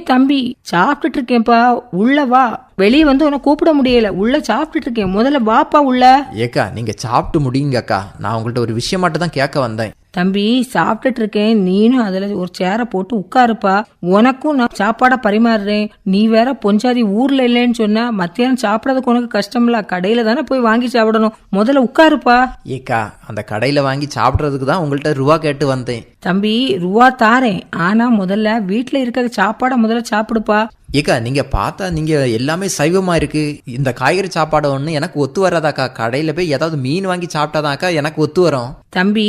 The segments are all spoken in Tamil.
தம்பி சாப்பிட்டுட்டு இருக்கேன்ப்பா, உள்ள வா. வெளியே வந்து உன்னை கூப்பிட முடியல, உள்ள சாப்பிட்டுட்டு இருக்கேன், முதல்ல வாப்பா உள்ள. ஏக்கா நீங்க சாப்பிட்டு முடியுங்க அக்கா, நான் உங்கள்ட்ட ஒரு விஷயம் மட்டும் தான் கேட்க வந்தேன். தம்பி சாப்பிட்டுட்டு இருக்கேன், நீனும் அதுல ஒரு சேரை போட்டு உட்காருப்பா. உனக்கும் நான் சாப்பாட பரிமாறுறேன். நீ வேற பொஞ்சாதி ஊர்ல இல்லைன்னு சொன்னா மத்தியானம் சாப்பிடறதுக்கு உனக்கு கஷ்டம்ல, கடையில தானே போய் வாங்கி சாப்பிடணும். முதல்ல உட்காருப்பா. ஏக்கா அந்த கடையில வாங்கி சாப்பிட்றதுக்கு தான் உங்கள்ட்ட ரூபா கேட்டு வந்தேன். தம்பி ரூபா தாரேன், ஆனா முதல்ல வீட்டுல இருக்க சாப்பாட முதல்ல சாப்பிடுப்பா. ஏக்கா நீங்க பார்த்தா நீங்க எல்லாமே சைவமா இருக்கு, இந்த காய்கறி சாப்பாடு ஒண்ணு எனக்கு ஒத்து வராதாக்கா. கடையில போய் ஏதாவது மீன் வாங்கி சாப்பிட்டாதாக்கா எனக்கு ஒத்து வரும். தம்பி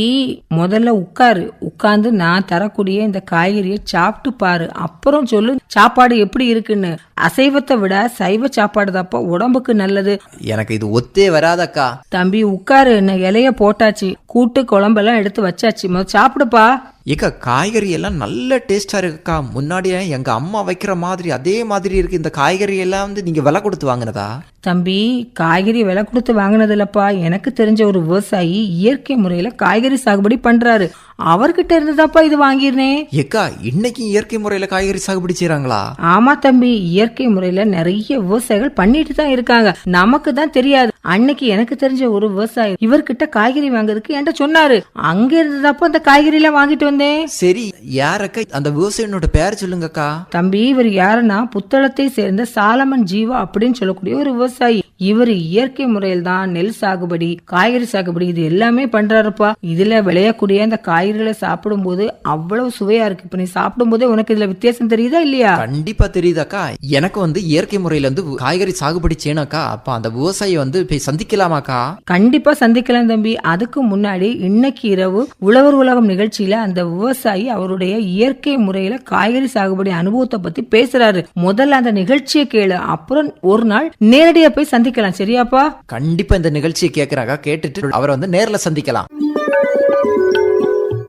முதல்ல உட்காரு, உட்கார்ந்து நான் தரக்கூடிய இந்த காய்கறியை சாப்பிட்டு பாரு, அப்புறம் சொல்லு சாப்பாடு எப்படி இருக்குன்னு. அசைவத்தை விட சைவ சாப்பாடு தாப்பா உடம்புக்கு நல்லது. எனக்கு இது ஒத்தே வராதக்கா. தம்பி உட்காரு, இலைய போட்டாச்சு, கூட்டு குழம்பெல்லாம் எடுத்து வச்சாச்சு, முதல்ல சாப்பிடுப்பா. ஏக்கா காய்கறி எல்லாம் நல்ல டேஸ்டா இருக்குக்கா. முன்னாடியே எங்க அம்மா வைக்கிற மாதிரி அதே மாதிரி இருக்கு. இந்த காய்கறி எல்லாம் வந்து நீங்க விலை கொடுத்து வாங்கினதா? தம்பி காய்கறி விலை கொடுத்து வாங்கினது இல்லப்பா, எனக்கு தெரிஞ்ச ஒரு விவசாயி இயற்கை முறையில காய்கறி சாகுபடி பண்றாரு, அவர்கிட்ட இருந்துதாப்பா இது வாங்கிருந்தேன். ஏக்கா இன்னைக்கு இயற்கை முறையில காய்கறி சாகுபடி செய்யறாங்களா? ஆமா தம்பி, இயற்கை முறையில நிறைய விவசாயிகள் பண்ணிட்டு தான் இருக்காங்க, நமக்கு தான் தெரியாது. அன்னைக்கு எனக்கு தெரிஞ்ச ஒரு விவசாயி இவர்கிட்ட காய்கறி வாங்குறதுக்கு என்கிட்ட சொன்னாரு, அங்க இருந்துதாப்பா அந்த காய்கறி எல்லாம் வாங்கிட்டு வந்தேன். சரி யாரக்கா அந்த விவசாயினோட பேர் சொல்லுங்கக்கா. தம்பி இவர் யாருன்னா புத்தளத்தை சேர்ந்த சாலமன் ஜீவா அப்படின்னு சொல்லக்கூடிய ஒரு விவசாயி. இவர் இயற்கை முறையில் தான் நெல் சாகுபடி, காய்கறி சாகுபடி இது எல்லாமே பண்றாருப்பா. இதுல விளையக்கூடிய அந்த காய்கறிகளை சாப்பிடும் போது அவ்வளவு சுவையா இருக்கு. இப்ப நீ சாப்பிடும் போதே உனக்கு இதுல வித்தியாசம் தெரியுதா இல்லையா? கண்டிப்பா தெரியுதாக்கா. எனக்கு வந்து இயற்கை முறையில வந்து காய்கறி சாகுபடி செய்யணும்க்கா. அப்ப அந்த விவசாயி வந்து போய் சந்திக்கலாமாக்கா? கண்டிப்பா சந்திக்கலாம் தம்பி. அதுக்கு முன்னாடி இன்னைக்கு இரவு உழவர் உலகம் நிகழ்ச்சியில அந்த விவசாயி அவருடைய இயற்கை முறையில காய்கறி சாகுபடி அனுபவத்தை பத்தி பேசுறாரு. முதல்ல அந்த நிகழ்ச்சியை கேளு, அப்புறம் ஒரு நாள் நேரடியா போய் சந்திக்கலாம், சரியாப்பா? கண்டிப்பா இந்த நிகழ்ச்சியை கேட்கறாங்க, கேட்டுட்டு அவரை வந்து நேர்ல சந்திக்கலாம்.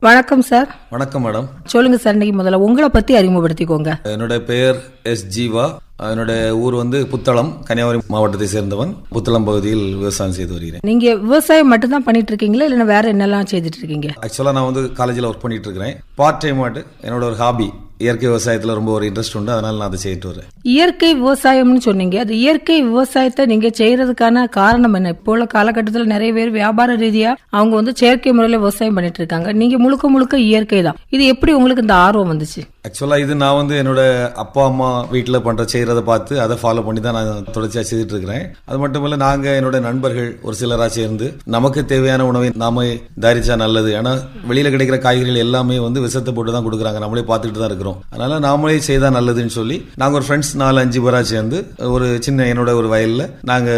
வணக்கம் சார். வணக்கம் மேடம். சொல்லுங்க சார், இன்னைக்கு முதல்ல உங்களை பத்தி அறிமுகப்படுத்திக்கோங்க. என்னுடைய பெயர் எஸ் ஜீவா. என்னுடைய ஊர் வந்து புத்தளம், கன்னியாகுமரி மாவட்டத்தை சேர்ந்தவன். புத்தளம் பகுதியில் விவசாயம் செய்து வருகிறேன். நீங்க விவசாயம் மட்டும் தான் பண்ணிட்டு இருக்கீங்களா இல்ல வேற என்னெல்லாம் செய்துட்டு இருக்கீங்க? ஆக்சுவலா நான் வந்து காலேஜில் ஒர்க் பண்ணிட்டு இருக்கிறேன். பார்ட் டைம் ஆட்டு என்னோட ஒரு ஹாபி. இயற்கை விவசாயத்துல ரொம்ப ஒரு இன்ட்ரெஸ்ட் உண்டு, அதனால நான் அதை செய்யிட்டு வரேன். இயற்கை விவசாயம்னு சொன்னீங்க, அது இயற்கை விவசாயத்தை நீங்க செய்யறதுக்கான காரணம் என்ன? இப்போ உள்ள காலகட்டத்தில் நிறைய பேர் வியாபார ரீதியா அவங்க வந்து செயற்கை முறையில விவசாயம் பண்ணிட்டு இருக்காங்க, நீங்க முழுக்க முழுக்க இயற்கை தான். இது எப்படி உங்களுக்கு இந்த ஆர்வம் வந்துச்சு? ஆக்சுவலா இது நான் வந்து என்னோட அப்பா அம்மா வீட்டில் செய்யறதை பார்த்து அதை ஃபாலோ பண்ணி தான் நான் தொடர்ச்சியா செய்துட்டு இருக்கிறேன். அது மட்டும் இல்ல, நாங்க என்னோட நண்பர்கள் ஒரு சிலரா சேர்ந்து நமக்கு தேவையான உணவை நாம தயாரிச்சா நல்லது. ஏன்னா வெளியில கிடைக்கிற காய்கறிகள் எல்லாமே வந்து விஷத்தை போட்டு தான் கொடுக்குறாங்க, நம்மளே பார்த்துட்டு தான் இருக்கிறோம். அதனால நாமளே செய்தா நல்லதுன்னு சொல்லி நாங்க ஒரு ஃப்ரெண்ட்ஸ் 4-5 பேரா சேர்ந்து ஒரு சின்ன என்னோட ஒரு வயல்ல நாங்க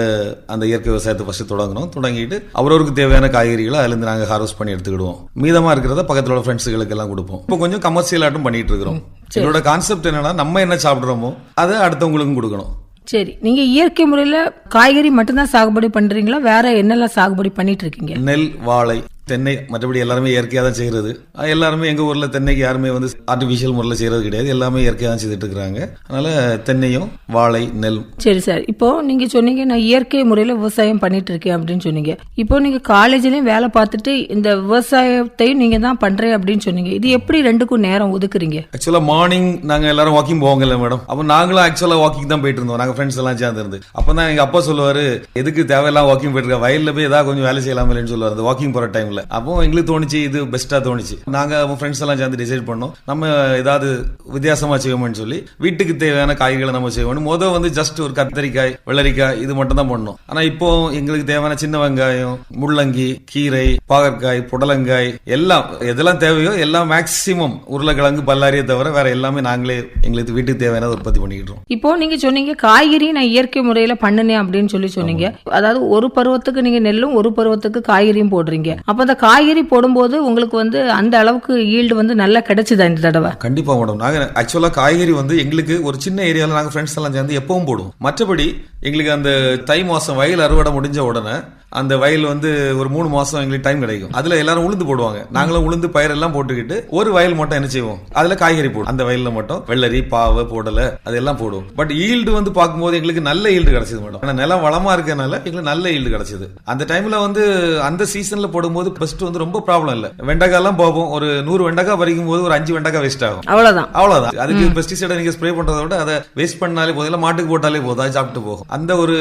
அந்த இயற்கை விவசாயத்தை ஃபர்ஸ்ட் தொடங்கிட்டு அவரவருக்கு தேவையான காய்கறிகளை அதுல இருந்து நாங்க ஹார்வெஸ்ட் பண்ணி எடுத்துக்கிடுவோம். மீதமா இருக்கிறத பக்கத்துல உள்ள ஃப்ரெண்ட்ஸுகளுக்கு எல்லாம் கொடுப்போம். இப்போ கொஞ்சம் கமர்ஷியல் ஆட்டும் பண்ணிட்டு இருக்கிறோம். என்னோட கான்செப்ட் என்னன்னா, நம்ம என்ன சாப்பிடுறோமோ அதை அடுத்தவங்களுக்கும் கொடுக்கணும். சரி, நீங்க இயற்கை முறையில காய்கறி மட்டும்தான் சாகுபடி பண்றீங்களா, வேற என்னெல்லாம் சாகுபடி பண்ணிட்டு இருக்கீங்க? நெல், வாழை, தென்னை, மற்றபடி எல்லாருமே இயற்கையா தான் செய்யறது. எல்லாருமே எங்க ஊர்ல தென்னைக்கு யாருமே வந்து ஆர்டிபிஷியல் முறையில் செய்யறது கிடையாது, எல்லாமே இயற்கையா தான் செய்துட்டு இருக்காங்க. அதனால தென்னையும் வாழை, நெல். சரி சார், இப்போ நீங்க சொன்னீங்க நான் இயற்கை முறையில விவசாயம் பண்ணிட்டு இருக்கேன் அப்படின்னு சொன்னீங்க. இப்போ நீங்க காலேஜ்லயும் வேலை பார்த்துட்டு இந்த விவசாயத்தையும் நீங்க தான் பண்றேன் அப்படின்னு சொன்னீங்க. இது எப்படி ரெண்டுக்கும் நேரம் ஒதுக்குறீங்க? ஆக்சுவலா மார்னிங் நாங்க எல்லாரும் வாக்கிங் போவாங்கல்ல மேடம், அப்ப நாங்களும் ஆக்சுவலா வாக்கிங் தான் போயிட்டு இருந்தோம். நாங்க ஃப்ரெண்ட்ஸ் எல்லாம் சேர்ந்து இருந்து அப்பதான் எங்க அப்பா சொல்லுவாரு, எதுக்கு தேவையெல்லாம் வாக்கிங் போயிட்டு இருக்க, வயல்ல போய் ஏதாவது கொஞ்சம் வேலை செய்யலாம்னு சொல்லுவாரு வாக்கிங் போற டைம்ல. அப்போ எங்களுக்கு தோணுச்சு இது பெஸ்டா தோணுச்சு. நாங்க ஃப்ரெண்ட்ஸ் எல்லாம் சேர்ந்து டிசைட் பண்ணோம், நம்ம ஏதாவது வித்தியாசமா செய்வோம்னு சொல்லி வீட்டுக்கு தேவையான காய்கறிகளை நம்ம செய்வோம். முதல் வந்து ஜஸ்ட் ஒரு கத்தரிக்காய், வெள்ளரிக்காய் இது மட்டும் தான் பண்ணோம். ஆனா இப்போ எங்களுக்கு தேவையான சின்ன வெங்காயம், முள்ளங்கி, கீரை, பாகற்காய், புடலங்காய் எல்லாம் எதெல்லாம் தேவையோ எல்லாம் மேக்சிமம், உருளைக்கிழங்கு, பல்லாரியை தவிர வேற எல்லாமே நாங்களே எங்களுக்கு வீட்டுக்கு தேவையான உற்பத்தி பண்ணிக்கிட்டோம். இப்போ நீங்க சொன்னீங்க காய்கறி நான் இயற்கை முறையில பண்ணினேன் அப்படின்னு சொன்னீங்க. அதாவது ஒரு பருவத்துக்கு நீங்க நெல்லும் ஒரு பருவத்துக்கு காய்கறியும் போடுறீங்க. அப்ப அந்த காய்கறி போடும்போது உங்களுக்கு வந்து அந்த அளவுக்கு ஈல்டு வந்து நல்லா கிடைச்சதா இந்த தடவை? கண்டிப்பா மேடம். நாங்க ஆக்சுவலா காய்கறி வந்து எங்களுக்கு ஒரு சின்ன ஏரியால நாங்க ஃப்ரெண்ட்ஸ் எல்லாம் சேர்ந்து எப்பவும் போடுவோம். மற்றபடி எங்களுக்கு அந்த தை மாசம் வயல் அறுவடை முடிஞ்ச உடனே அந்த வயல் வந்து ஒரு 3 மாசம் எங்களுக்கு டைம் கிடைக்கும். அதுல எல்லாரும் உளுந்து போடுவாங்க. நாங்களும் உளுந்து பயிர் எல்லாம் போட்டுக்கிட்டு ஒரு வயல் மட்டும் என்ன செய்வோம், அதுல காய்கறி போடும். அந்த வயல்ல மட்டும் வெள்ளரி, பாவை, போடலை அதெல்லாம் போடுவோம். பட் ஈல்டு வந்து பார்க்கும்போது எங்களுக்கு நல்ல ஈல்டு கிடைச்சது மேடம். ஆனா நிலம் வளமா இருக்கனால எங்களுக்கு நல்ல ஈல்டு கிடைச்சது. அந்த டைம்ல வந்து அந்த சீசன்ல போடும்போது ஃபர்ஸ்ட் வந்து ரொம்ப ப்ராப்ளம் இல்ல. வெண்டைக்காய் எல்லாம் போகும், ஒரு 100 வெண்டைக்காய் பறிக்கும் போது ஒரு 5 வெண்டைக்காய் வேஸ்ட் ஆகும். அவ்வளவுதான். அதுக்கு பெஸ்டிசைடை நீங்க ஸ்ப்ரே பண்றதை விட அதை வேஸ்ட் பண்ணாலே போதும், இல்ல மாட்டுக்கு போட்டாலே போதும், அதை சாப்பிட்டு போகும். அந்த ஒரு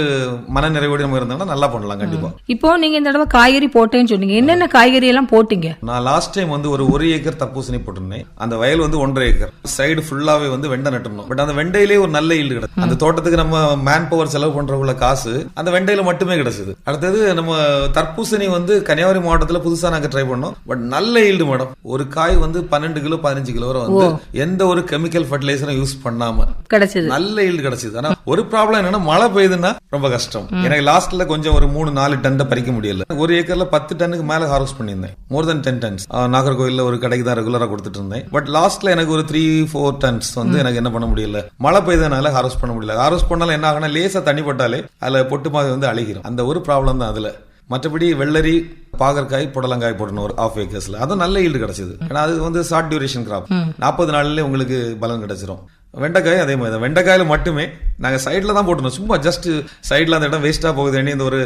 மன நிறைவோடு நம்ம இருந்தோம்னா நல்லா பண்ணலாம் கண்டிப்பா. இப்போ நீங்க இந்த தடவை காய்கறி போட்டேன்னு சொன்னீங்க, என்னென்ன காய்கறி எல்லாம் போட்டீங்க? நான் லாஸ்ட் டைம் வந்து ஒரு 1 ஏக்கர் தர்பூசணி போட்டிருந்தேன். அந்த வயல் வந்து 1.5 ஏக்கர், சைடு ஃபுல்லாவே வந்து வெண்டை நட்டுறோம். பட் அந்த வெண்டையிலே ஒரு நல்ல ஈல்டு கிடைக்கும். அந்த தோட்டத்துக்கு நம்ம மேன் பவர் செலவு பண்றவங்கள காசு அந்த வெண்டையில மட்டுமே கிடைச்சது. அடுத்தது நம்ம தர்பூசணி வந்து கன்னியாகுமரி மாவட்டத்தில் புதுசா நாங்க ட்ரை பண்ணோம். பட் நல்ல ஈல்டு மேடம். ஒரு காய் வந்து 12 கிலோ 15 கிலோ வரை வந்து எந்த ஒரு கெமிக்கல் ஃபர்டிலைசரும் யூஸ் பண்ணாம கிடைச்சது. நல்ல ஈல்டு கிடைச்சது. ஆனா ஒரு ப்ராப்ளம் என்னன்னா மழை பெய்யுதுன்னா ரொம்ப கஷ்டம். எனக்கு லாஸ்ட்ல கொஞ்சம் ஒரு 3-4 டன் பறிக்க முடியல. 1 ஏக்கர்ல 10 டன்னுக்கு மேல ஹார்வெஸ்ட் பண்ணியிருந்தேன். மோர் தென் 10 டன்ஸ். நாகர்கோயில்ல ஒரு கடைக்கு தான் ரெகுலரா கொடுத்துட்டு இருந்தேன். பட் லாஸ்ட்ல எனக்கு ஒரு 3-4 டன்ஸ் வந்து எனக்கு என்ன பண்ண முடியல, மழை பெய்தனால ஹார்வெஸ்ட் பண்ண முடியல. ஹார்வெஸ்ட் பண்ணாலும் என்ன ஆகுனா லேசா தண்ணி பட்டாலே அதுல பொட்டு மாதிரி வந்து அழுகிரும். அந்த ஒரு ப்ராப்ளம் தான் அதுல. மற்றபடி வெள்ளரி, பாகற்காய், புடலங்காய் போடணும் ஒரு 1/2 ஏக்கர்ஸ்ல. அதுவும் நல்ல ஈல்டு கிடைச்சது. ஏன்னா அது வந்து ஷார்ட் டியூரேஷன் கிராப், 40 நாள்லயே உங்களுக்கு பலன் கிடைச்சிரும். வெண்டைக்காய் அதே மாதிரி தான். வெண்டைக்காயில மட்டுமே நாங்க சைட்ல தான் போட்டோம். சும்மா ஜஸ்ட் சைட்ல அந்த இடம் வேஸ்டா போகுது, இந்த ஒரு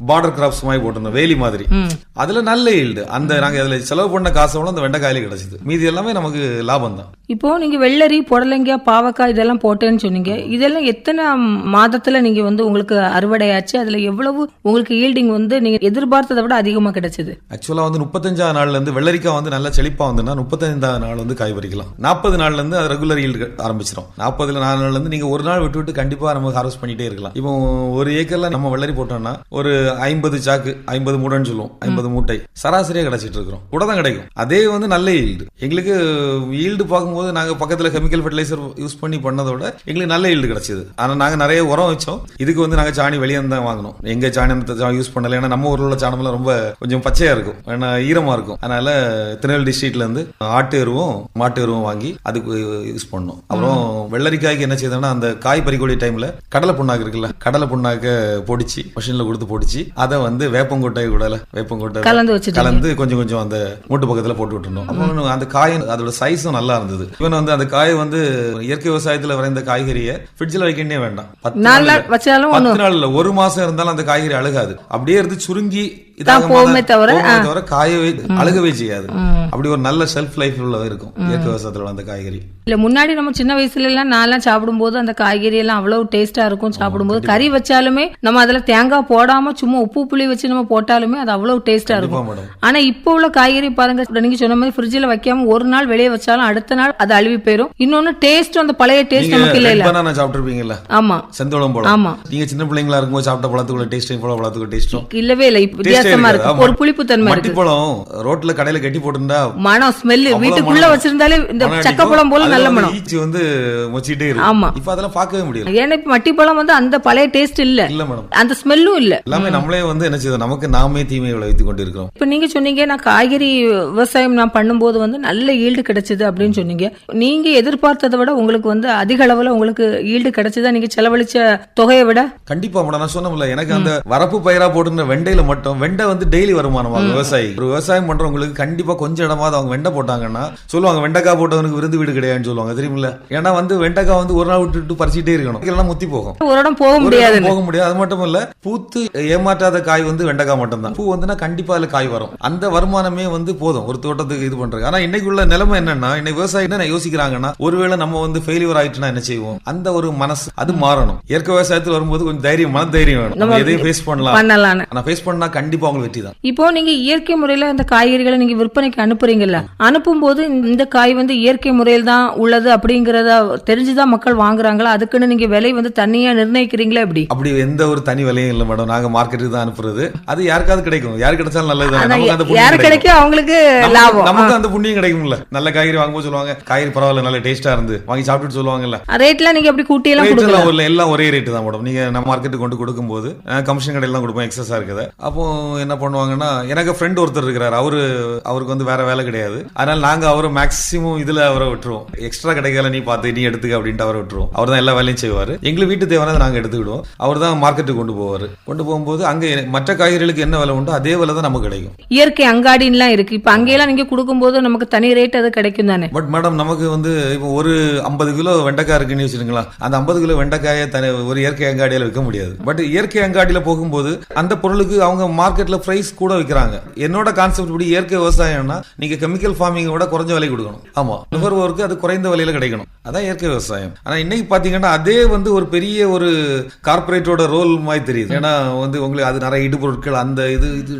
பார்டர் கிராப்ஸ் மாதிரி போட்டோம், வேலி மாதிரி. அதுல நல்ல ஈல்டு. அந்த நாங்க அதுல செலவு பண்ண காசோட அந்த வெண்டைக்காயில கிடைச்சது. மீதி எல்லாமே நமக்கு லாபம் தான். இப்போ நீங்க வெள்ளரி, புடலங்காய், பாவக்காய் இதெல்லாம் போட்டேன்னு சொன்னீங்க. இதெல்லாம் எத்தனை மாதத்துல நீங்க வந்து உங்களுக்கு அறுவடையாச்சு? அதுல எவ்வளவு உங்களுக்கு ஈல்டிங் வந்து நீங்க எதிர்பார்த்ததை விட அதிகமா கிடைச்சது? ஆக்சுவலா வந்து 35ஆவது நாள்ல இருந்து வெள்ளரிக்காய் வந்து நல்ல செழிப்பா வந்துன்னா 35ஆவது நாள் வந்து காய் பறிக்கலாம். 40 நாள்ல இருந்து அது ரெகுலர் ஈல்டு ஆரம்பிச்சிடும். 40 நாள்ல இருந்து நீங்க ஒரு நாள் விட்டு கண்டிப்பா நம்ம ஹார்வெஸ்ட் பண்ணிட்டே இருக்கலாம். இப்போ 1 ஏக்கர்ல நம்ம வெள்ளரி போட்டோம்னா ஒரு 50 சாக்கு, 50 மூட்டைன்னு சொல்லுவோம், 50 மூட்டை சராசரியா கிடைச்சிட்டு இருக்கிறோம். கூட தான் கிடைக்கும். அதே வந்து நல்ல ஈல்டு. எங்களுக்கு ஈல்டு பார்க்கும்போது நாங்க பக்கத்துல கெமிக்கல் ஃபர்டிலைசர் யூஸ் பண்ணி பண்ணதோட எங்களுக்கு நல்ல ஈல்டு கிடைச்சது. ஆனா நாங்க நிறைய உரம் வச்சோம். இதுக்கு வந்து நாங்க சாணி வெளியே தான் வாங்கணும். எங்க சாணி யூஸ் பண்ணல. ஏன்னா நம்ம ஊர்ல உள்ள சாணம் ரொம்ப கொஞ்சம் பச்சையா இருக்கும், ஏன்னா ஈரமா இருக்கும். அதனால திருநெல்வேலி டிஸ்ட்ரிக்ட்ல இருந்து ஆட்டு எருவும் மாட்டு எருவும் வாங்கி அதுக்கு யூஸ் பண்ணோம். அப்புறம் வெள்ளரிக்காய்க்கு என்ன செய்தோம்னா அந்த காய் பறிக்கூடிய டைம்ல கடலை புண்ணாக்கு இருக்குல்ல, கடலை புண்ணாக்க பொடிச்சு மிஷின்ல கொடுத்து பொடிச்சு அதை வந்து வேப்பங்கொட்டை கலந்து கொஞ்சம் கொஞ்சம் அந்த மூட்டு பக்கத்துல போட்டு விட்டுருந்தோம். அப்புறம் அந்த காய் அதோட சைஸும் நல்லா இருந்தது. இவன் வந்து அந்த காய் வந்து இயற்கை விவசாயத்துல விளைந்த காய்கறியை ஃப்ரிட்ஜ்ல வைக்கவே வேண்டாம். 10 நாள் இல்ல, 1 மாசம் இருந்தாலும் அந்த காய்கறி அழுகாது. அப்படியே இருந்து சுருங்கி தவிர காயவே அழுகவே செய்யாது. அப்படி ஒரு நல்ல செல்ஃப் லைஃப் உள்ள இருக்கும் இயற்கை விவசாயத்துல அந்த காய்கறி. இல்ல முன்னாடி நம்ம சின்ன வயசுல எல்லாம் நான் சாப்பிடும் போது அந்த காய்கறி எல்லாம் அவ்வளவு டேஸ்டா இருக்கும். சாப்பிடும்போது கறி வச்சாலுமே நம்ம அதுல தேங்காய் போடாம சும்மா உப்பு புளி வச்சு நம்ம போட்டாலுமே அது அவ்வளவு டேஸ்டா இருக்கும். ஆனா இப்ப உள்ள காய்கறி பாருங்க, நீங்க சொன்ன மாதிரி ஃப்ரிட்ஜ்ல வைக்காம ஒரு நாள் வெளியே வச்சாலும் அடுத்த நாள் அது அழுவி போயிரும். இன்னொன்னு டேஸ்ட் அந்த பழைய டேஸ்ட் நமக்கு இல்ல. சாப்பிட்டுருப்பீங்கல்ல? ஆமா, செந்தோளம் பழம். ஆமா, நீங்க சின்ன பிள்ளைங்களா இருக்கும்போது சாப்பிட்ட பழத்துக்குள்ள டேஸ்டும் இப்ப பழத்துக்குள்ள டேஸ்டும் இல்லவே இல்ல. வித்தியாசமா இருக்கு. ஒரு புளிப்பு தன்மை இருக்கு. பழம் ரோட்ல கடையில கட்டி போட்டுண்டா மனம் ஸ்மெல், வீட்டுக்குள்ள வச்சிருந்தாலே இந்த சக்கப்பழம் போல நல்ல மனம் வந்து மொச்சிட்டே இருக்கு. ஆமா, இப்ப அதெல்லாம் பார்க்கவே முடியல. ஏன்னா இப்ப மட்டிப்பழம் வந்து அந்த பழைய டேஸ்ட் இல்ல, அந்த ஸ்மெல்லும் இல்ல. எல்லாமே நம்மளே வந்து என்ன செய்ய நமக்கு நாமே தீமை விளைவித்துக் கொண்டு இருக்கிறோம். இப்ப நீங்க சொன்னீங்க நான் காய்கறி விவசாயம் நான் பண்ணும்போது வந்து நல்ல ஈல்டு கிடைச்சது அப்படின்னு சொன்னீங்க. நீங்க எதிர்பார்த்ததை விட உங்களுக்கு வந்து அதிக அளவுல உங்களுக்கு ஈல்டு கிடைச்சதா நீங்க செலவழிச்ச தொகையை விட? கண்டிப்பா மேடம். நான் சொன்னேன்ல, எனக்கு அந்த வரப்பு பயிரா போட்டுருந்த வெண்டையில மட்டும் வெண்டை வந்து டெய்லி வருமானமாகும். விவசாயி ஒரு விவசாயம் பண்றவங்களுக்கு கண்டிப்பா கொஞ்சம் இடமாவது அவங்க வெண்டை போட்டாங்கன்னா சொல்லுவாங்க, வெண்டைக்காய் போட்டவனுக்கு விருந்து வீடு கிடையாதுன்னு சொல்லுவாங்க. தெரியுமில்ல? ஏன்னா வந்து வெண்டைக்காய் வந்து ஒரு நாள் விட்டு பறிச்சுட்டே இருக்கணும், இல்லைன்னா முத்தி போகும், ஒரு இடம் போக முடியாது. அது மட்டும் இல்ல, பூத்து ஏமாற்றாத காய் வந்து வெண்டைக்காய் மட்டும் தான். பூ வந்துன்னா கண்டிப்பா அதுல காய் வரும். அந்த வருமானமே வந்து போதும் ஒரு தோட்டத்துக்கு இது பண்றது. ஆனா இன்னைக்கு உள்ள நிலைமை என்னன்னா, இன்னைக்கு விவசாயி என்ன யோசிக்கிறாங்கன்னா, ஒருவேளை நம்ம வந்து ஃபெயிலியர் ஆயிட்டுனா என்ன செய்வோம், அந்த ஒரு மனசு அது மாறணும். இயற்கை விவசாயத்தில் வரும்போது கொஞ்சம் தைரியம், மன தைரியம் வேணும். நம்ம எதையும் ஃபேஸ் பண்ணலாம். ஆனா ஃபேஸ் பண்ணா கண்டிப்பா உங்களுக்கு வெற்றி தான். இப்போ நீங்க இயற்கை முறையில அந்த காய்கறிகளை நீங்க விற்பனைக்கு அனுப்புறீங்கல்ல, அனுப்பும் போது இந்த காய் வந்து இயற்கை முறையில் தான் உள்ளது அப்படிங்கறத தெரிஞ்சுதான் மக்கள் வாங்குறாங்களா? அதுக்குன்னு நீங்க விலை வந்து தனியா நிர்ணயிக்கிறீங்களா? எப்படி? அப்படி எந்த ஒரு தனி விலையும் இல்ல மேடம். நாங்க மார்க்கெட்டுக்கு தான் அனுப்புறது. அது யாருக்காவது கிடைக்கும், யாரு கிடைச்சாலும் நல்லது. யாரு கிடைக்கும் அவங்களுக்கு லாபம், நமக்கு அந்த புண்ணியம் கிடைக்கும்ல. நல்ல காய்கறி வாங்கும்போது சொல்லுவாங்க, காய்கறி பரவாயில்ல நல்ல டேஸ்டா இருந்து வாங்கி சாப்பிட்டு சொல்லுவாங்கல்ல. ரேட்லாம் நீங்க அப்படி கூட்டி எல்லாம் கொடுக்கலாம்? எல்லாம் ஒரே ரேட்டு தான் மேடம். நீங்க நம்ம மார்க்கெட்டுக்கு கொண்டு கொடுக்கும் போது கமிஷன் கடையெல்லாம் கொடுப்போம், எக்ஸஸா இருக்குது. அப்போ என்ன பண்ணுவாங்கன்னா, எனக்கு ஃப்ரெண்ட் ஒருத்தர் இருக்கிறார், அவருக்கு வந்து வேற வேலை கிடையாது. அதனால நாங்க அவரை மேக்சிமம் இதுல அவரை விட்டுருவோம். எக்ஸ்ட்ரா கிடைக்கல நீ பார்த்து நீ எடுத்துக்க அப்படின்ட்டு அவரை விட்டுருவோம். அவர் தான் எல்லா வேலையும் செய்வாரு. எங்களுக்கு வீட்டு தேவையானதை நாங்க எடுத்துக்கிடுவோம். அவர் தான் மார்க்கெட்டுக்கு கொண்டு போவாரு. கொண்டு போகும்போது அங்க மற்ற காய்கறிகளுக்கு என்ன விலை உண்டோ அதே விலை தான் நமக்கு கிடைக்கும். இயற்கை அங்காடின்லாம் இருக்கு. இப்ப அங்கெல்லாம் நீங்க கொடுக்கும்போது நமக்கு தனி ரேட் அது கிடைக்கும் தானே? பட் மேடம், நமக்கு வந்து இப்போ ஒரு 50 கிலோ வெண்டைக்காய் இருக்குன்னு வச்சுருங்களா, அந்த 50 கிலோ வெண்டைக்காயை ஒரு இயற்கை அங்காடியில விற்க முடியாது. பட் இயற்கை அங்காடியில போகும்போது அந்த பொருளுக்கு அவங்க மார்க்கெட்ல பிரைஸ் கூட விற்கிறாங்க. என்னோட கான்செப்ட் படி இயற்கை விவசாயம்னா நீங்க கெமிக்கல் ஃபார்மிங் விட குறைஞ்ச விலை கொடுக்கணும். ஆமா, நுகர்வோருக்கு அது குறைந்த விலையில கிடைக்கணும். அதான் இயற்கை விவசாயம். ஆனா இன்னைக்கு பாத்தீங்கன்னா அதே வந்து ஒரு பெரிய ஒரு கார்பரேட்டோட ரோல் மாதிரி தெரியுது. ஏன்னா வந்து உங்களுக்கு அது நிறைய இடுபொருட்கள், அந்த இது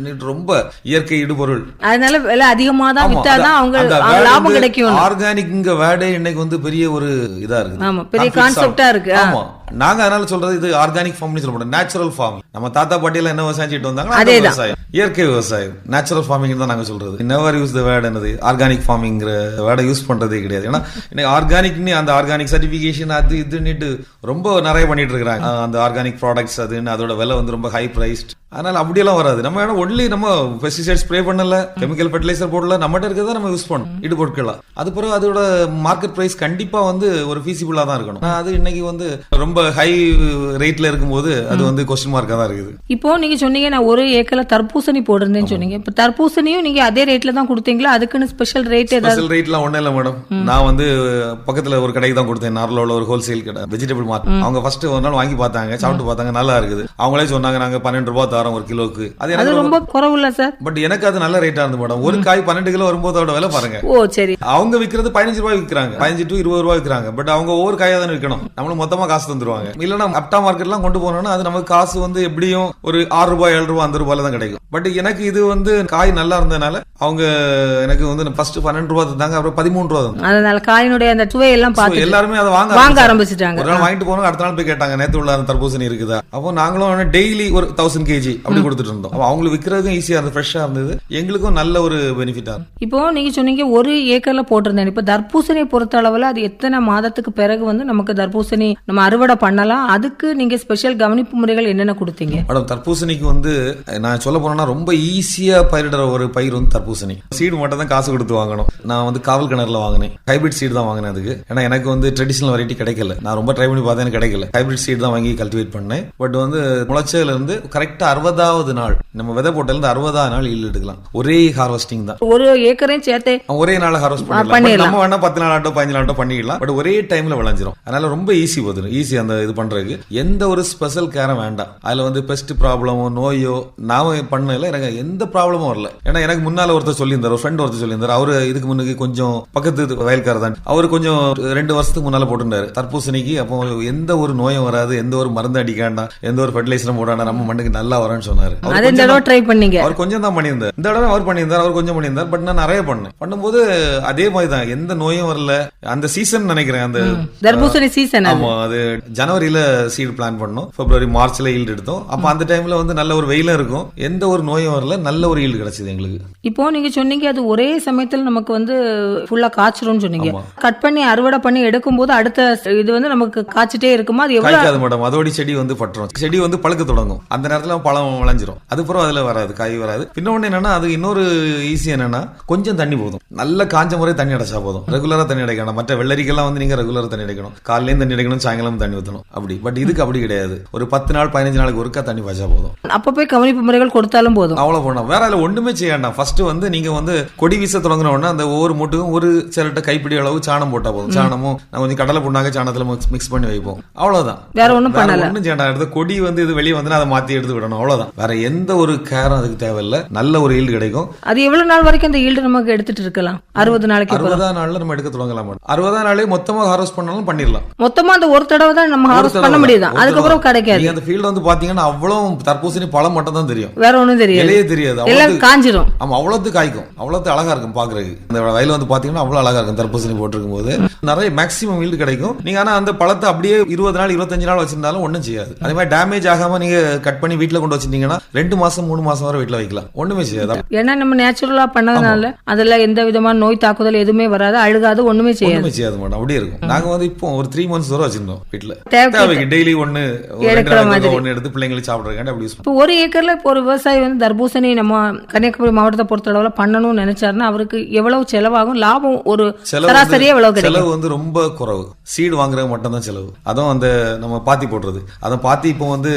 ரொம்ப இயற்கை இடுபொருள், அதனால விலை அதிகமா தான் வித்தாதான் அவங்க லாபம் கிடைக்கும். ஆர்கானிக் வேர்டே இன்னைக்கு வந்து பெரிய ஒரு இதா இருக்கு. ஆமா, பெரிய கான்செப்டா இருக்கு. ஆமா, நாங்க அதனால சொல்றது இது ஆர்கானிக் ஃபார்மிங் சொல்ல மாட்டோம், நேச்சுரல் ஃபார்மிங். நம்ம தாத்தா பாட்டியில என்ன விவசாயம் செய்யிட்டு வந்தாங்க அதே விவசாயம், இயற்கை விவசாயம், நேச்சுரல் ஃபார்மிங் தான் நாங்க சொல்றது. நெவர் யூஸ் த வேர்ட் என்னது ஆர்கானிக் ஃபார்மிங்கிற வேர்டை யூஸ் பண்றதே கிடையாது. ஏன்னா இன்னைக்கு ஆர்கானிக்னு அந்த ஆர்கானிக் சர்டிபிகேஷன் அது இதுன்னுட்டு ரொம்ப நிறைய பண்ணிட்டு இருக்காங்க. அந்த ஆர்கானிக் ப்ராடக்ட்ஸ் அதுன்னு அதோட விலை வந்து ரொம்ப ஹை பிரைஸ்ட். அதனால அப்படியெல்லாம் வராது. நம்ம ஒன்லி நம்ம பெஸ்டிசைட் ஸ்ப்ரே பண்ணல, கெமிக்கல் ஃபெர்டிலைசர் போடல, நம்மகிட்ட இருக்கிறத நம்ம யூஸ் பண்ணணும் இடுபொருட்களா. அது பிறகு அதோட மார்க்கெட் பிரைஸ் கண்டிப்பா வந்து ஒரு ஃபீசிபிளா தான் இருக்கணும். அது இன்னைக்கு வந்து ரொம்ப ஹை ரேட்ல இருக்கும்போது அது வந்து கொஸ்டின் மார்க்கா தான் இருக்குது. இப்போ நீங்க சொன்னீங்க நான் 1 ஏக்கர்ல தர்பூசணி போடுறேன்னு சொன்னீங்க. இப்ப தர்பூசணியும் நீங்க அதே ரேட்ல தான் கொடுத்தீங்களா? அதுக்குன்னு ஸ்பெஷல் ரேட் ஏதாவது? ஸ்பெஷல் ரேட்லாம் ஒண்ணு இல்ல மேடம். நான் வந்து பக்கத்துல ஒரு கடைக்கு தான் கொடுத்தேன், நார்லோல ஒரு ஹோல்சேல் கடை, வெஜிடபிள் மார்க்கெட். அவங்க ஃபர்ஸ்ட் ஒரு நாள் வாங்கி பார்த்தாங்க, சாப்பிட்டு பார்த்தாங்க, நல்லா இருக்குது. அவங்களே சொன்னாங்க நாங்க 12 ரூபாய் தரோம் ஒரு கிலோக்கு. அது ரொம்ப குறவுல சார். பட் எனக்கு அது நல்ல ரேட்டா இருந்து மேடம். ஒரு காய் 12 கிலோ வரும்போது அதோட விலை பாருங்க. ஓ சரி. அவங்க விக்கிறது 15 ரூபாய் விக்கிறாங்க, 15 to 20 ரூபாய் விக்கிறாங்க. பட் அவங்க ஒவ்வொரு காயா தான் விற்கணும், நம்மளும் மொத்தமா காசு தந்துருவாங்க. இல்லன்னா அப்டா மார்க்கெட்லாம் கொண்டு போனோம்னா அது நமக்கு காசு வந்து எப்படியும் ஒரு 6 ரூபாய் 7 ரூபாய் அந்த ரூபாயில தான் கிடைக்கும். பட் எனக்கு இது வந்து காய் நல்லா இருந்ததுனால அவங்க எனக்கு வந்து ஃபர்ஸ்ட் 12 ரூபாய் தந்தாங்க, அப்புறம் 13 ரூபாய் தந்தாங்க. அதனால காயினுடைய அந்த சுவை எல்லாம் பார்த்து எல்லாருமே அதை வாங்க ஆரம்பிச்சிட்டாங்க. ஒரு நாள் வாங்கிட்டு போனோம், அடுத்த நாள் போய் கேட்டாங்க நேத்து உள்ள தர்பூசணி இருக்குதா. அப்போ நாங்களும் டெய்லி ஒரு 1000 kg அப்படி கொடுத்துட்டு இருந்தோம். அவங்களுக்கு விற்கிறதுக்கும் ஈஸியா இருந்தது, ஃப்ரெஷ்ஷா இருந்தது, எங்களுக்கும் நல்ல ஒரு பெனிஃபிட்டா இருந்தது. இப்போ நீங்க சொன்னீங்க 1 ஏக்கர்ல போட்டிருந்தேன். இப்போ தர்பூசணியை பொறுத்த அளவுல அது எத்தனை மாதத்துக்கு பிறகு வந்து நமக்கு தர்பூசணி நம்ம அறுவடை பண்ணலாம்? அதுக்கு நீங்க ஸ்பெஷல் கவனிப்பு முறைகள் என்னென்ன கொடுத்தீங்க? மேடம், தர்பூசணிக்கு வந்து நான் சொல்ல போனா ரொம்ப ஈஸியா பயிரிடுற ஒரு பயிர் வந்து தர்பூசணி. சீடு மட்டும் தான் காசு கொடுத்து வாங்கணும். நான் வந்து காவல் கிணறுல வாங்கினேன், ஹைபிரிட் சீடு தான் வாங்கினேன் அதுக்கு. ஏன்னா எனக்கு வந்து ட்ரெடிஷனல் வெரைட்டி கிடைக்கல. நான் ரொம்ப ட்ரை பண்ணி பார்த்தேன், எனக்கு கிடைக்கல. ஹைபிரிட் சீடு தான் வாங்கி கல்டிவேட் பண்ணேன். பட் வந்து முளைச்சதுல இருந்து கரெக்டா 60வது நாள், நம்ம விதை போட்டதுல இருந்து 60வது நாள் ஈல்டு எடுக்கலாம். ஒரே ஹார்வெஸ்டிங் தான், 1 ஏக்கரையும் சேர்த்து ஒரே நாள் ஹார்வெஸ்ட் பண்ணிடலாம். நம்ம வேணா 10 நாள் ஆட்டோ 15 நாள் ஆட்டோ பண்ணிடலாம். பட் ஒரே டைம்ல விளைஞ்சிரும். அதனால ரொம்ப ஈஸி போதும், ஈஸி அந்த இது பண்றதுக்கு. எந்த ஒரு ஸ்பெஷல் கேரும் வேண்டாம். அதுல வந்து பெஸ்ட் ப்ராப்ளமோ நோயோ நாம பண்ணல, எனக்கு எந்த ப்ராப்ளமும் வரல. ஏன்னா எனக்கு முன்னால ஒருத்தர் சொல்லியிருந்தார், ஒரு ஃப்ரெண்ட் ஒருத்தர் சொல்லியிருந்தார். அவரு இதுக்கு முன்னுக்கு கொஞ்சம் பக்கத்து வயல்காரர் தான். அவரு கொஞ்சம் 2 வருஷத்துக்கு முன்னால போட்டுருந்தாரு தர்பூசணிக்கு. அப்போ எந்த ஒரு நோயும் வராது, எந்த ஒரு மருந்து அடிக்க வேண்டாம், எந்த ஒரு ஃபெர்டிலைசரும் போட வேண்டாம், நம்ம மண்ணுக்கு நல்லா வரும்னு சொன்னாரு. அவர் கொஞ்சம் தான் பண்ணியிருந்தார், இந்த தடவை அவர் பண்ணியிருந்தார், அவர் கொஞ்சம் பண்ணியிருந்தார். பட் நான் நிறைய பண்ணேன். பண்ணும்போது அதே மாதிரி தான், எந்த நோயும் வரல. அந்த சீசன் நினைக்கிறேன், அந்த தர்பூசணி சீசன். ஆமா, அது ஜனவரியில சீட் பிளான் பண்ணோம், பிப்ரவரி மார்ச்ல ஈல்டு எடுத்தோம். அப்ப அந்த டைம்ல வந்து நல்ல ஒரு வெயிலும் இருக்கும், எந்த ஒரு நோயும் வரல, நல்ல ஒரு ஈல்டு கிடைச்சது எங்களுக்கு. இப்போ நீங்க சொன்னீங்க அது ஒரே சமயத்துல நமக்கு வந்து ஃபுல்லா காய்ச்சிரும் சொன்னீங்க. கட் பண்ணி அறுவடை பண்ணி எடுக்கும் போது அடுத்த இது வந்து நமக்கு காய்ச்சிட்டே இருக்குமா? அது எவ்வளவு மேடம், அதோட செடி வந்து பட்டுரும், செடி வந்து பழுக்க தொடங்கும். அந்த நேரத்துல பழம் விளைஞ்சிரும். அதுக்கப்புறம் அதுல வராது, காய் வராது. இன்னொன்னு என்னன்னா, அது இன்னொரு ஈஸி என்னன்னா, கொஞ்சம் தண்ணி போதும், நல்ல காஞ்ச முறை தண்ணி அடைச்சா போதும். ரெகுலரா தண்ணி அடைக்கணும். மற்ற வெள்ளரிக்கெல்லாம் வந்து நீங்க ரெகுலரா தண்ணி அடைக்கணும், காலையிலேயும் தண்ணி அடைக்கணும், சாயங்காலம் தண்ணி ஊற்றணும் அப்படி. பட் இதுக்கு அப்படி கிடையாது, ஒரு 10 நாள் 15 நாளுக்கு ஒருக்கா தண்ணி பாய்ச்சா போதும். அப்ப போய் கவனிப்பு முறைகள் கொடுத்தாலும் போதும், அவ்வளவு போனோம். வேற அதுல ஒண்ணுமே செய்ய வேண்டாம். ஃபர்ஸ்ட் வந்து நீங்க வந்து கொடி வீச தொடங்குன உடனே அந்த ஒவ்வொரு மூட்டுக்கும் ஒரு சிலட்ட கைப்பிடி அளவு சாணம் போட்டா போதும். சாணமும் நான் கொஞ்சம் கடலை புண்ணாக சாணத்துல மிக்ஸ் பண்ணி வைப்போம், அவ்வளவுதான். வேற ஒண்ணும் பண்ணல, ஒண்ணும் செய்ய வேண்டாம். கொடி வந்து இது வெளியே வந்து அதை மாத்தி எடுத்து விடணும், அவ்வளவுதான். வேற எந்த ஒரு கேரும் அதுக்கு தேவையில்லை. நல்ல ஒரு ஈல்டு கிடைக்கும். அது எவ்வளவு நாள் வரைக்கும் அந்த ஈல்டு நமக்கு எடுத்துட்டு இருக்கலாம்? 60 நாளைக்கு. 60ஆம் நாள்ல நம்ம எடுக்க தொடங்கலாம். 60ஆம் நாளே மொத்தமா ஹார்வெஸ்ட் பண்ணாலும் பண்ணிடலாம். மொத்தமா அந்த ஒரு தடவை தான் நம்ம ஹார்வெஸ்ட் பண்ண முடியும், அதுக்கப்புறம் கிடைக்காது. அந்த ஃபீல்ட் வந்து பாத்தீங்கன்னா அவ்வளவு தர்பூசணி பழம் மட்டும் தான் தெரியும், வேற ஒண்ணும் தெரியாது, இலையே தெரியாது. எல்லாம் காஞ்சிரும். ஆமா, அவ்வளவு காய்க்கும், அவ்வளவு அழகா இருக்கும் பாக்குறதுக்கு. இந்த வயல வந்து பாத்தீங்கன்னா அவ்வளவு அழகா இருக்கும். தர்பூசணி போட்டிருக்கும் போது நிறைய மேக்ஸிமம் ஈல்டு கிடைக்கும். நீங்க ஆனா அந்த பழத்தை அப்படியே 20 நாள் 25 நாள் வச்சிருந்தாலும் ஒண்ணும் செய்யாது. அதே மாதிரி டேமேஜ் ஆகாம நீங்க கட் பண்ணி வீட்டுல கொண்டு வச்சிருந்தீங்கன்னா 2 மாசம் 3 மாசம் வரை வீட்டுல வைக்கலாம், ஒண்ணுமே செய்யாது. ஏன்னா நம்ம நேச்சுரலா பண்ணதுனால அதுல எந்த விதமான நோய் தாக்குதல் எதுவுமே வராது, அழுகாது, ஒண்ணுமே செய்யாது மேடம். அப்படியே இருக்கும். நாங்க வந்து இப்போ ஒரு 3 months வரை வச்சிருந்தோம் வீட்டுல. தேவைக்கு டெய்லி ஒன்னு எடுத்து பிள்ளைங்களுக்கு சாப்பிடுறாங்க. அப்படி இப்போ ஒரு ஏக்கர்ல இப்போ ஒரு விவசாயி வந்து தர்பூசணி நம்ம கன்னியாகுமரி மாவட்டத்தை பொறுத்த அளவுல பண்ணணும்னு நினைச்சாருன்னா அவருக்கு எவ்வளவு செலவாகும், லாபம் ஒரு சராசரியா எவ்வளவு கிடைக்கும்? செலவு வந்து ரொம்ப குறைவு. சீடு வாங்குறது மட்டும் தான் செலவு. அதுவும் அந்த நம்ம பாத்தி போடுறது, அதை பாத்தி இப்போ வந்து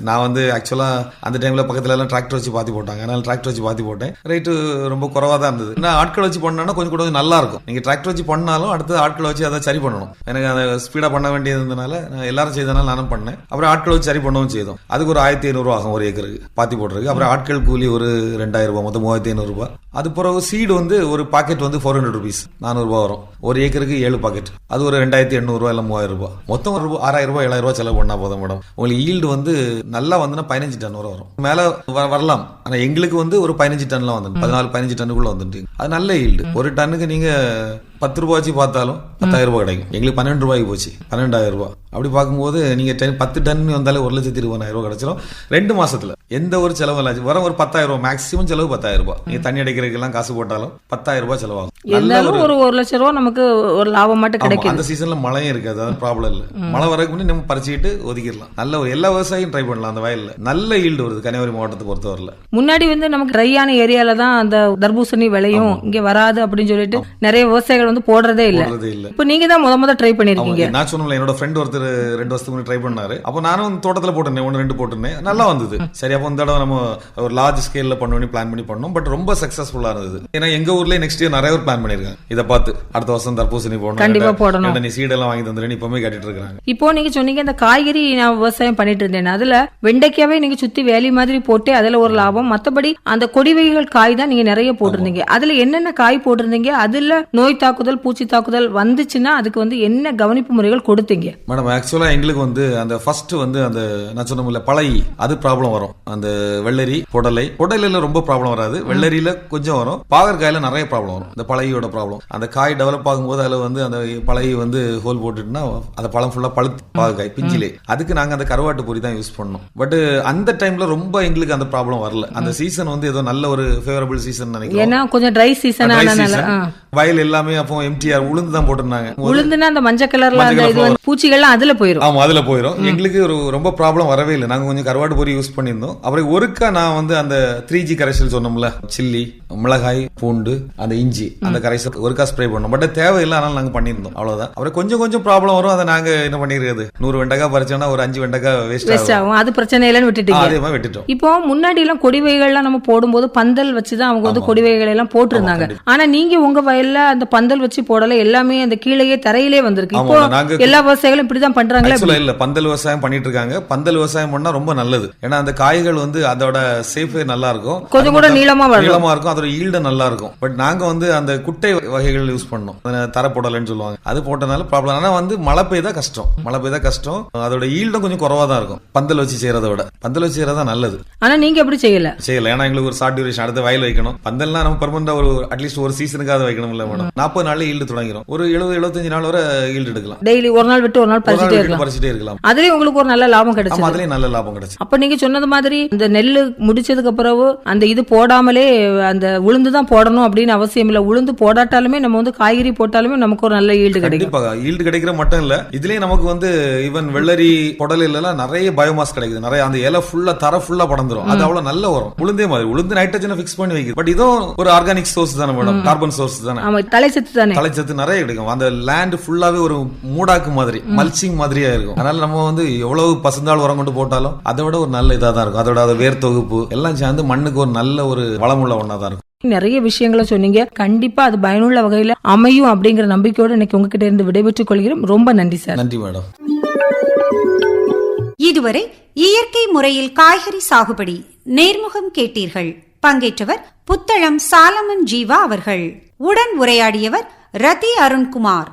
நான் வந்து ஆக்சுவலா அந்த டைம்ல பக்கத்துல எல்லாம் டிராக்டர் வச்சு பாத்தி போட்டாங்க. அதனால டிராக்டர் வச்சு பாத்தி போட்டேன். ரேட்டு ரொம்ப குறைவா தான் இருந்தது. நான் ஆட்கள் வச்சு பண்ணா கொஞ்சம் கூட நல்லா இருக்கும். நீங்க டிராக்டர் வச்சு பண்ணாலும் அடுத்து ஆட்களை வச்சு அதை சரி பண்ணணும். எனக்கு அதை ஸ்பீடா பண்ண வேண்டியதுனால எல்லாரும் செய்தனால நானும் பண்ணேன். அப்புறம் ஆட்களை வச்சு சரி பண்ணவும் செய்தோம். அதுக்கு ஒரு 1500 ஆகும் ஒரு ஏக்கருக்கு பாத்தி போடுறதுக்கு. அப்புறம் ஆட்கள் கூலி ஒரு 2000 ரூபாய், மொத்தம் 3500 ரூபாய். அது பிறகு சீடு வந்து ஒரு பாக்கெட் வந்து 400 rupees, 400 ரூபாய் வரும். ஒரு ஏக்கருக்கு 7 பாக்கெட், அது ஒரு 2800 ரூபாய் இல்ல 3000 ரூபாய். மொத்தம் 6000 ரூபாய் 7000 ரூபாய் செலவு பண்ணா போதும் மேடம். உங்களுக்கு ஈல்டு வந்து நல்லா வந்துன்னா 15 டன் வரை வரும். மேல வரலாம். ஆனா எங்களுக்கு வந்து ஒரு 15 டன்லாம் வந்து 14-15 டன்னுக்குள்ள வந்துட்டு அது நல்ல ஈல்டு. ஒரு டன்னுக்கு நீங்க 10 ரூபாய் வச்சு பார்த்தாலும் 10,000 ரூபாய் கிடைக்கும். எங்களுக்கு 12 ரூபாய்க்கு போச்சு, 12,000 ரூபாய். அப்படி பார்க்கும்போது நீங்க 10 டன் வந்தாலே 1,20,000 ரூபாய் கிடைச்சிடும் 2 மாசத்துல. எந்த ஒரு செலவு இல்லை. வர ஒரு 10,000 ரூபாய், மேக்ஸிமம் செலவு 10,000 ரூபாய். நீங்க தண்ணி அடைக்கிறதுக்கெல்லாம் காசு போட்டாலும் 10,000 ரூபாய் செலவாகும். ஒரு 1,00,000 ரூபாய் நமக்கு ஒரு லாபம் மட்டும் கிடைக்கும். அந்த சீசன்ல மழையும் இருக்காது, அது ப்ராப்ளம் இல்ல. மழை வரக்கு முன்னாடி நம்ம பறிச்சுட்டு ஒதுக்கிடலாம். நல்ல ஒரு எல்லா விவசாயியும் ட்ரை பண்ணலாம். அந்த வயல்ல நல்ல ஈல்டு வருது கன்னியாகுமரி மாவட்டத்தை பொறுத்தவரையில. முன்னாடி வந்து நமக்கு ட்ரையான ஏரியால தான் அந்த தர்பூசணி விளையும், இங்க வராது அப்படின்னு சொல்லிட்டு நிறைய விவசாயிகள் வந்து போடுறதே இல்ல. இப்ப நீங்க தான் முத ட்ரை பண்ணிருக்கீங்க. நான் சொன்னல, என்னோட ஃப்ரெண்ட் ஒருத்தர் 2 வருஷத்துக்கு முன்னாடி ட்ரை பண்ணாரு. அப்போ நானும் தோட்டத்துல போட்டேன், 1-2 போட்டுனேன், நல்லா வந்தது. சரி, அப்போ இந்த தடவை நம்ம ஒரு லார்ஜ் ஸ்கேல்ல பண்ணி பிளான் பண்ணி பண்ணோம். பட் ரொம்ப சக்சஸ்ஃபுல்லா இருந்தது. ஏன்னா எங்க ஊர்ல நெக்ஸ்ட் இயர் நிறைய பேர் பிளான் பண்ணிருக்காங்க. இதை பார்த்து அடுத்த வருஷம் தர்பூசணி போடணும், கண்டிப்பா போடணும், நீ சீடெல்லாம் வாங்கி தந்துறேன்னு இப்பவுமே கேட்டுட்டு இருக்காங்க. இப்போ நீங்க சொன்னீங்க இந்த காய்கறி நான் விவசாயம் பண்ணிட்டு இருந்தேன், அதுல வெண்டைக்காவே நீங்க சுத்தி வேலி மாதிரி போட்டு அதுல ஒரு லாபம். மத்தபடி அந்த கொடி வகைகள் காய் தான் நீங்க நிறைய போட்டிருந்தீங்க. அதுல என்னென்ன காய் போட்டிருந்தீங்க? அதுல நோய் தாக்குதல், பூச்சி தாக்குதல் வந்துச்சுன்னா அதுக்கு வந்து என்ன கவனிப்பு முறைகள் கொடுத்தீங்க? மேடம், ஆக்சுவலா எங்களுக்கு வந்து அந்த ஃபர்ஸ்ட் வந்து அந்த நான் சொன்ன பழை அது ப்ராப்ளம் வரும். அந்த வெள்ளரி, புடலையில ரொம்ப ப்ராப்ளம் வராது, வெள்ளரியில கொஞ்சம் வரும். பாகற்காயில நிறைய ப்ராப்ளம் வரும். இந்த பழையோட ப்ராப்ளம், அந்த காய் டெவலப் ஆகும்போது அதுல வந்து அந்த பழை வந்து ஹோல் போட்டுட்டுனா அந்த பழம் ஃபுல்லா பழுத்து பாகற்காய் பிஞ்சிலே. அதுக்கு நாங்க அந்த கருவாட்டு பொரி தான் யூஸ் பண்ணோம். பட் அந்த டைம்ல ரொம்ப எங்களுக்கு அந்த ப்ராப்ளம் வரல. அந்த சீசன் வந்து ஏதோ நல்ல ஒரு ஃபேவரபிள் சீசன் நினைக்கிறேன். ஏன்னா கொஞ்சம் ட்ரை சீசன், வயல் எல்லாமே அப்போ எம்டிஆர் உளுந்து தான் போட்டுருந்தாங்க. உளுந்துனா அந்த மஞ்சள் கலர்ல அந்த இது வந்து பூச்சிகள்லாம் அதுல போயிடும். ஆமா, அதுல போயிடும். எங்களுக்கு ஒரு ரொம்ப ப்ராப்ளம் வரவே இல்லை. நாங்க கொஞ்சம் கருவாட்டு பொரி யூஸ் பண்ணியிருந்தோம். அப்புறம் ஒருக்கா நான் வந்து அந்த 3G கரைசல் சொன்னோம்ல, சில்லி, மிளகாய், பூண்டு, அந்த இஞ்சி, அந்த கரைசல் ஒருக்கா ஸ்ப்ரே பண்ணோம். பட் தேவையில்லை, அதனால நாங்க பண்ணியிருந்தோம். அவ்வளவுதான். அப்புறம் கொஞ்சம் ப்ராப்ளம் வரும். அதை நாங்க என்ன பண்ணிருக்கிறது, 100 வெண்டைக்காய் பறிச்சோம்னா ஒரு 5 வெண்டைக்காய் வேஸ்ட் ஆகும். அது பிரச்சனை இல்லைன்னு விட்டுட்டீங்க. அதே மாதிரி விட்டுட்டோம். இப்போ முன்னாடி எல்லாம் கொடி வகைகள்லாம் நம்ம போடும்போது பந்தல் வச்சுதான் அவங்க வந்து கொடி வகைகள் எல்லாம் போட்டிருந்தாங்க. ஆனா நீங்க உங்க வயல்ல அந்த பந்தல் வச்சு போடல, எல்லாமே அந்த கீழேயே தரையிலே வந்திருக்கு. இப்போ எல்லா விவசாயிகளும் இப்படிதான் பண்றாங்களா? இல்ல, பந்தல் விவசாயம் பண்ணிட்டு இருக்காங்க. பந்தல் விவசாயம் பண்ணா ரொம்ப நல்லது. ஏன்னா அந்த காய்கள் வந்து அதோட சேஃபே நல்லா இருக்கும், கொஞ்சம் கூட நீளமா இருக்கும், அதோட ஈல்டு நல்லா இருக்கும். பட் நாங்க வந்து அந்த குட்டை வகைகள் யூஸ் பண்ணோம், தர போடலன்னு சொல்லுவாங்க. அது போட்டனால ப்ராப்ளம். ஆனா வந்து மழை பெய்தா கஷ்டம். அதோட ஈல்டும் கொஞ்சம் குறவா தான் இருக்கும் பந்தல் வச்சு செய்யறதை விட. பந்தல் வச்சு செய்யறதா நல்லது. ஆனா நீங்க எப்படி செய்யல? ஏன்னா எங்களுக்கு ஒரு ஷார்ட் டியூரேஷன், அடுத்த வயல் வைக்கணும். பந்தல்னா நம்ம பெர்மனண்டா ஒரு அட்லீஸ்ட் ஒரு சீசனுக்காக வைக்கணும் இல்ல மேடம். 40 நாள்ல ஈல்டு தொடங்கிடும். ஒரு 70-75 நாள் வரை ஈல்டு எடுக்கலாம். டெய்லி ஒரு நாள் விட்டு ஒரு நாள் பறிச்சிட்டே இருக்கலாம். அதுலயே உங்களுக்கு ஒரு நல்ல லாபம் கிடைச்சு. அதுலயே நல்ல லாபம் கிடைச்சு. அப்ப நீங்க சொன்னது மாதிரி இந்த நெல்லு முடிச்சதுக்கு அப்புறம் அந்த இது போடாமலே அந்த உளுந்து தான் போடணும் அப்படின்னு அவசியம் இல்ல. உளுந்து போடாட்டாலுமே நம்ம வந்து காய்கறி போட்டாலுமே நமக்கு ஒரு நல்ல ஈல்டு கிடைக்கும். ஈல்டு கிடைக்கிற மட்டும் இல்ல, இதுலயே நமக்கு வந்து ஈவன் வெள்ளரி, புடலையில எல்லாம் நிறைய பயோமாஸ் கிடைக்குது. நிறைய அந்த இலை ஃபுல்லா தர ஃபுல்லா படந்துரும். அது அவ்வளவு நல்ல வரும். உளுந்தே மாதிரி உளுந்து நைட்ரஜனை ஃபிக்ஸ் பண்ணி வைக்குது. பட் இதுவும் ஒரு ஆர்கானிக் சோர்ஸ் தானே மேடம், கார்பன் சோர்ஸ் தானே. தலைச்சத்து நிறைய கிடைக்கும். அந்த லேண்ட் ஃபுல்லாவே ஒரு மூடாக்கு மாதிரி, மல்ச்சிங் மாதிரியா இருக்கும். அதனால நம்ம வந்து எவ்வளவு பசுந்தாள் உரம் கொண்டு போட்டாலும் அதை விட ஒரு நல்ல இதா தான் இருக்கும். அதோட வேர் தொகுப்பு எல்லாம் சேர்ந்து மண்ணுக்கு ஒரு நல்ல ஒரு வளமுள்ள ஒண்ணா தான் இருக்கும். நிறைய விஷயங்களை சொன்னீங்க. கண்டிப்பா அது பயனுள்ள வகையில அமையும் அப்படிங்கிற நம்பிக்கையோடு இன்னைக்கு உங்ககிட்ட இருந்து விடைபெற்றுக் கொள்கிறோம். ரொம்ப நன்றி சார். நன்றி மேடம். இதுவரை இயற்கை முறையில் காய்கறி சாகுபடி நேர்முகம் கேட்டீர்கள். பங்கேற்றவர் புத்தளம் சாலமன் ஜீவா அவர்கள். உடன் உரையாடியவர் ரதி அருண்குமார்.